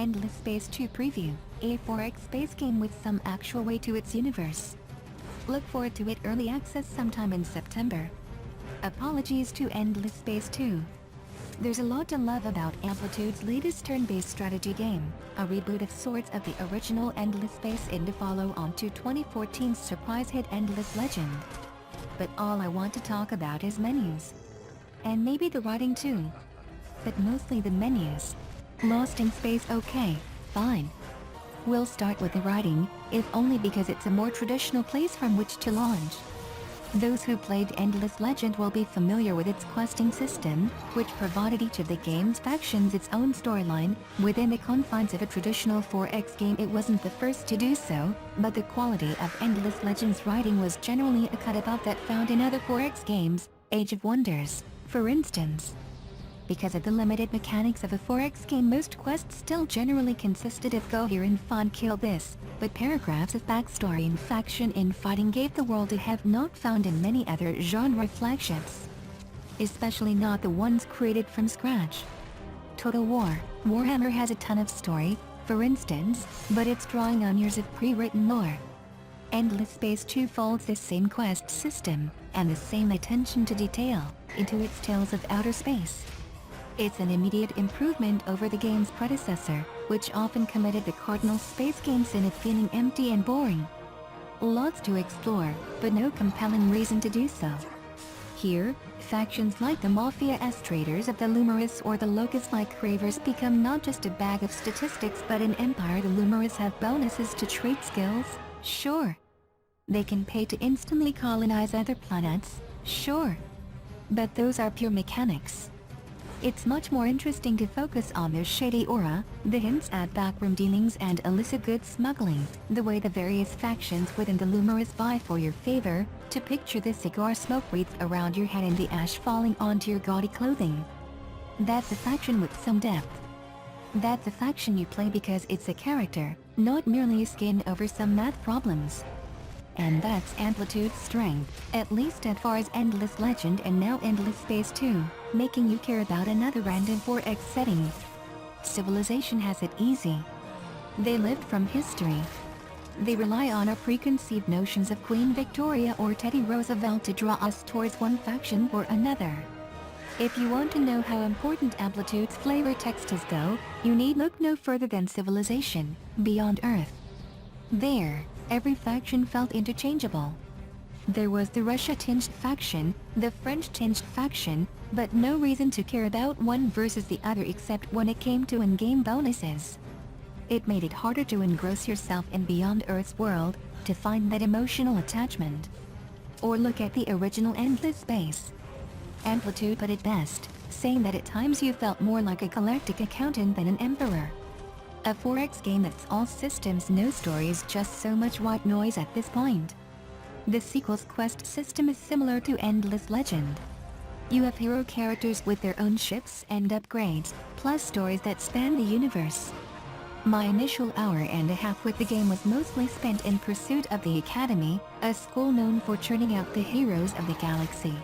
Endless Space 2 preview, a 4X space game with some actual weight to its universe. Look forward to it early access sometime in September. Apologies to Endless Space 2. There's a lot to love about Amplitude's latest turn-based strategy game, a reboot of sorts of the original Endless Space in to follow on to 2014's surprise hit Endless Legend. But all I want to talk about is menus. And maybe the writing too. But mostly the menus. Lost in Space, okay, fine. We'll start with the writing, if only because it's a more traditional place from which to launch. Those who played Endless Legend will be familiar with its questing system, which provided each of the game's factions its own storyline. Within the confines of a traditional 4X game, it wasn't the first to do so, but the quality of Endless Legend's writing was generally a cut above that found in other 4X games, Age of Wonders, for instance. Because of the limited mechanics of a 4X game, most quests still generally consisted of go here and find kill this, but paragraphs of backstory and faction infighting gave the world a have not found in many other genre flagships. Especially not the ones created from scratch. Total War, Warhammer has a ton of story, for instance, but it's drawing on years of pre-written lore. Endless Space 2 folds this same quest system, and the same attention to detail, into its Tales of Outer Space. It's an immediate improvement over the game's predecessor, which often committed the cardinal space game sin of feeling empty and boring. Lots to explore, but no compelling reason to do so. Here, factions like the Mafia traders of the Lumerous or the Locust-like Cravers become not just a bag of statistics but an empire. The Lumerous have bonuses to trait skills, sure. They can pay to instantly colonize other planets, sure. But those are pure mechanics. It's much more interesting to focus on their shady aura, the hints at backroom dealings and illicit goods smuggling, the way the various factions within the Lumerous vie for your favor, to picture the cigar smoke wreath around your head and the ash falling onto your gaudy clothing. That's a faction with some depth. That's a faction you play because it's a character, not merely a skin over some math problems. And that's Amplitude's strength, at least as far as Endless Legend and now Endless Space 2, making you care about another random 4X setting. Civilization has it easy. They lived from history. They rely on our preconceived notions of Queen Victoria or Teddy Roosevelt to draw us towards one faction or another. If you want to know how important Amplitude's flavor text is though, you need look no further than Civilization, Beyond Earth. There, every faction felt interchangeable. There was the Russia-tinged faction, the French-tinged faction, but no reason to care about one versus the other except when it came to in-game bonuses. It made it harder to engross yourself in Beyond Earth's world, to find that emotional attachment. Or look at the original Endless Space. Amplitude put it best, saying that at times you felt more like a galactic accountant than an emperor. A 4X game that's all systems no story is just so much white noise at this point. The sequel's quest system is similar to Endless Legend. You have hero characters with their own ships and upgrades, plus stories that span the universe. My initial hour and a half with the game was mostly spent in pursuit of the Academy, a school known for churning out the heroes of the galaxy.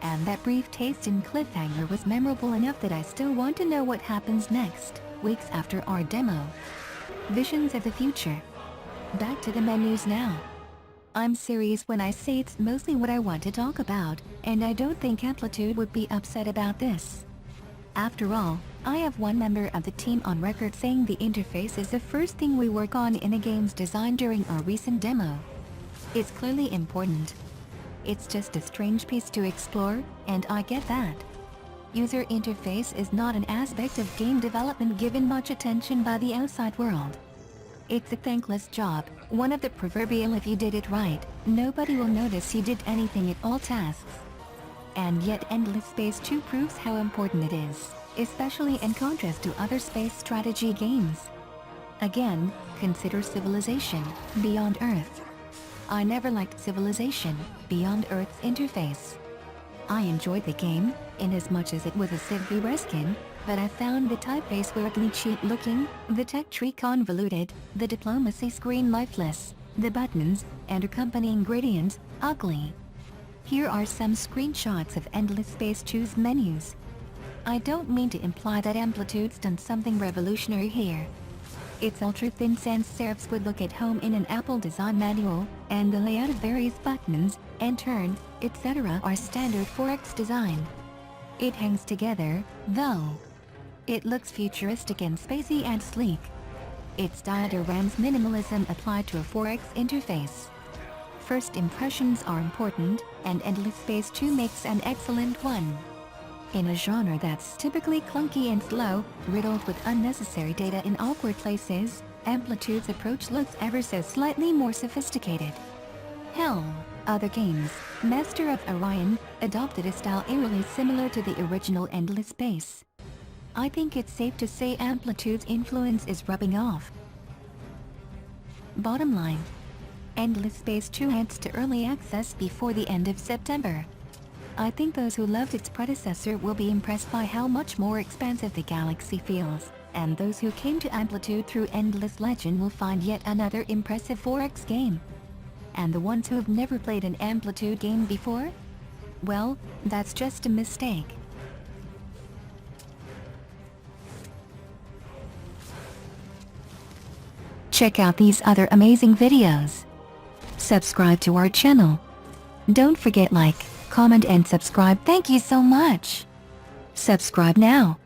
And that brief taste in cliffhanger was memorable enough that I still want to know what happens next, weeks after our demo. Visions of the future. Back to the menus now. I'm serious when I say it's mostly what I want to talk about, and I don't think Amplitude would be upset about this. After all, I have one member of the team on record saying the interface is the first thing we work on in a game's design during our recent demo. It's clearly important. It's just a strange piece to explore, and I get that. User interface is not an aspect of game development given much attention by the outside world. It's a thankless job, one of the proverbial if you did it right, nobody will notice you did anything at all tasks. And yet Endless Space 2 proves how important it is, especially in contrast to other space strategy games. Again, consider Civilization, Beyond Earth. I never liked Civilization, Beyond Earth's interface. I enjoyed the game, inasmuch as it was a Civ v reskin, but I found the typeface weirdly cheap-looking, the tech tree convoluted, the diplomacy screen lifeless, the buttons, and accompanying gradients, ugly. Here are some screenshots of Endless Space 2's menus. I don't mean to imply that Amplitude's done something revolutionary here, Its ultra-thin sans serifs would look at home in an Apple design manual, and the layout of various buttons, and turn, etc. are standard 4X design. It hangs together, though. It looks futuristic and spacey and sleek. Its diagrams minimalism applied to a 4X interface. First impressions are important, and Endless Space 2 makes an excellent one. In a genre that's typically clunky and slow, riddled with unnecessary data in awkward places, Amplitude's approach looks ever so slightly more sophisticated. Hell, other games, Master of Orion, adopted a style eerily similar to the original Endless Space. I think it's safe to say Amplitude's influence is rubbing off. Bottom line. Endless Space 2 heads to early access before the end of September. I think those who loved its predecessor will be impressed by how much more expansive the galaxy feels, and those who came to Amplitude through Endless Legend will find yet another impressive 4X game. And the ones who have never played an Amplitude game before? Well, that's just a mistake. Check out these other amazing videos. Subscribe to our channel. Don't forget like, comment and subscribe. Thank you so much. Subscribe now.